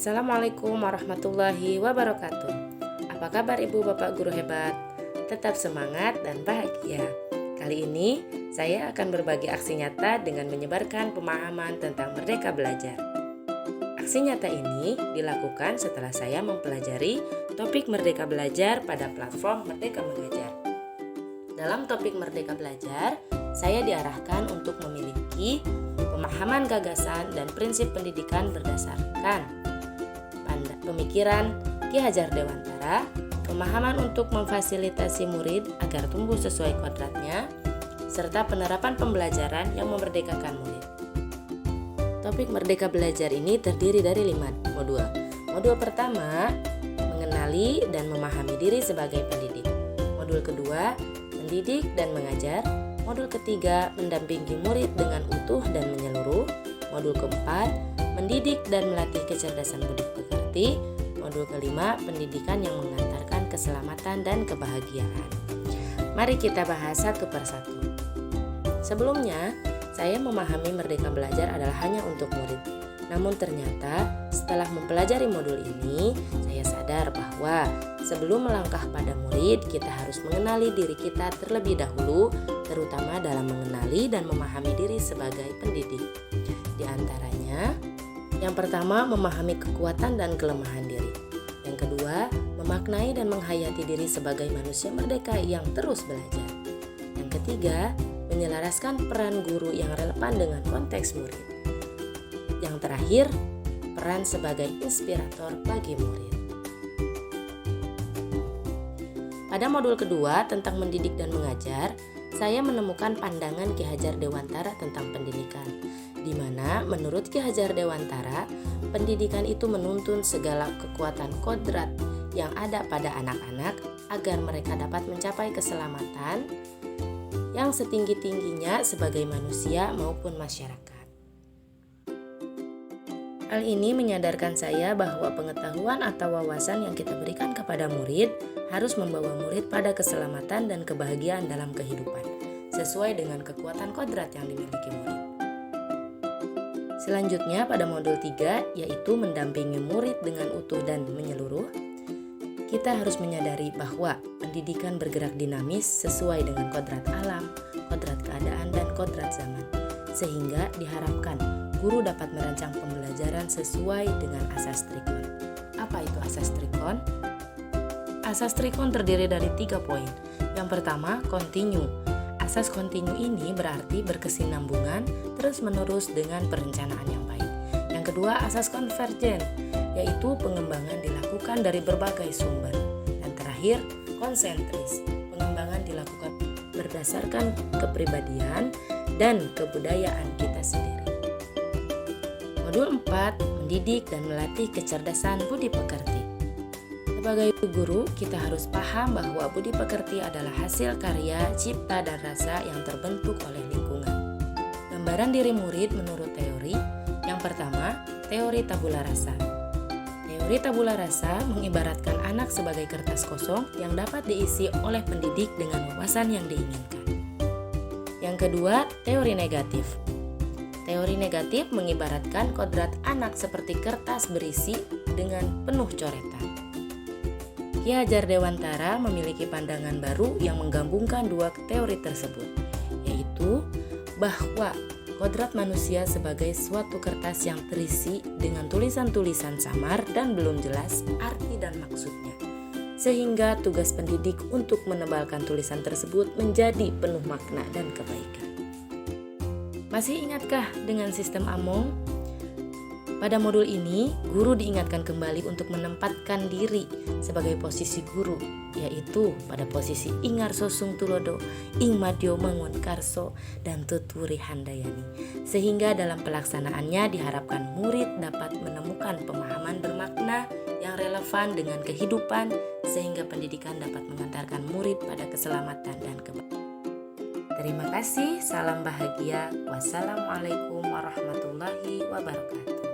Assalamualaikum warahmatullahi wabarakatuh. Apa kabar Ibu Bapak Guru hebat? Tetap semangat dan bahagia. Kali ini saya akan berbagi aksi nyata dengan menyebarkan pemahaman tentang Merdeka Belajar. Aksi nyata ini dilakukan setelah saya mempelajari topik Merdeka Belajar pada platform Merdeka Mengajar. Dalam topik Merdeka Belajar, saya diarahkan untuk memiliki pemahaman gagasan dan prinsip pendidikan berdasarkan pemikiran Ki Hajar Dewantara, pemahaman untuk memfasilitasi murid agar tumbuh sesuai kodratnya, serta penerapan pembelajaran yang memerdekakan murid. Topik Merdeka Belajar ini terdiri dari 5 modul. Modul pertama, mengenali dan memahami diri sebagai pendidik. Modul kedua, mendidik dan mengajar. Modul ketiga, mendampingi murid dengan utuh dan menyeluruh. Modul keempat, mendidik dan melatih kecerdasan budi pekerti. Modul kelima, pendidikan yang mengantarkan keselamatan dan kebahagiaan. Mari kita bahas satu persatu. Sebelumnya, saya memahami Merdeka Belajar adalah hanya untuk murid. Namun ternyata setelah mempelajari modul ini, saya sadar bahwa sebelum melangkah pada murid, kita harus mengenali diri kita terlebih dahulu, terutama dalam mengenali dan memahami diri sebagai pendidik. Di antaranya, yang pertama, memahami kekuatan dan kelemahan diri. Yang kedua, memaknai dan menghayati diri sebagai manusia merdeka yang terus belajar. Yang ketiga, menyelaraskan peran guru yang relevan dengan konteks murid. Yang terakhir, peran sebagai inspirator bagi murid. Pada modul kedua tentang mendidik dan mengajar, saya menemukan pandangan Ki Hajar Dewantara tentang pendidikan, di mana menurut Ki Hajar Dewantara, pendidikan itu menuntun segala kekuatan kodrat yang ada pada anak-anak agar mereka dapat mencapai keselamatan yang setinggi-tingginya sebagai manusia maupun masyarakat. Hal ini menyadarkan saya bahwa pengetahuan atau wawasan yang kita berikan kepada murid harus membawa murid pada keselamatan dan kebahagiaan dalam kehidupan, sesuai dengan kekuatan kodrat yang dimiliki murid. Selanjutnya pada modul 3, yaitu mendampingi murid dengan utuh dan menyeluruh, kita harus menyadari bahwa pendidikan bergerak dinamis sesuai dengan kodrat alam, kodrat keadaan, dan kodrat zaman, sehingga diharapkan guru dapat merancang pembelajaran sesuai dengan asas Trikon. Apa itu asas Trikon? Asas Trikon terdiri dari 3 poin. Yang pertama, kontinu. Asas kontinu ini berarti berkesinambungan terus-menerus dengan perencanaan yang baik. Yang kedua, asas konvergen, yaitu pengembangan dilakukan dari berbagai sumber. Dan terakhir, konsentris. Pengembangan dilakukan berdasarkan kepribadian dan kebudayaan kita sendiri. Modul 4, mendidik dan melatih kecerdasan budi pekerti. Sebagai guru, kita harus paham bahwa budi pekerti adalah hasil karya, cipta, dan rasa yang terbentuk oleh lingkungan. Gambaran diri murid menurut teori. Yang pertama, teori tabula rasa. Teori tabula rasa mengibaratkan anak sebagai kertas kosong yang dapat diisi oleh pendidik dengan wawasan yang diinginkan. Yang kedua, teori negatif. Teori negatif mengibaratkan kodrat anak seperti kertas berisi dengan penuh coretan. Ki Hajar Dewantara memiliki pandangan baru yang menggabungkan dua teori tersebut, yaitu bahwa kodrat manusia sebagai suatu kertas yang terisi dengan tulisan-tulisan samar dan belum jelas arti dan maksudnya, sehingga tugas pendidik untuk menebalkan tulisan tersebut menjadi penuh makna dan kebaikan. Masih ingatkah dengan sistem Among? Pada modul ini, guru diingatkan kembali untuk menempatkan diri sebagai posisi guru, yaitu pada posisi Ingar Sosung Tulodo, Ing Madyo Mangun Karso, dan Tuturi Handayani. Sehingga dalam pelaksanaannya diharapkan murid dapat menemukan pemahaman bermakna yang relevan dengan kehidupan, sehingga pendidikan dapat mengantarkan murid pada keselamatan dan kebahagiaan. Terima kasih, salam bahagia. Wassalamualaikum warahmatullahi wabarakatuh.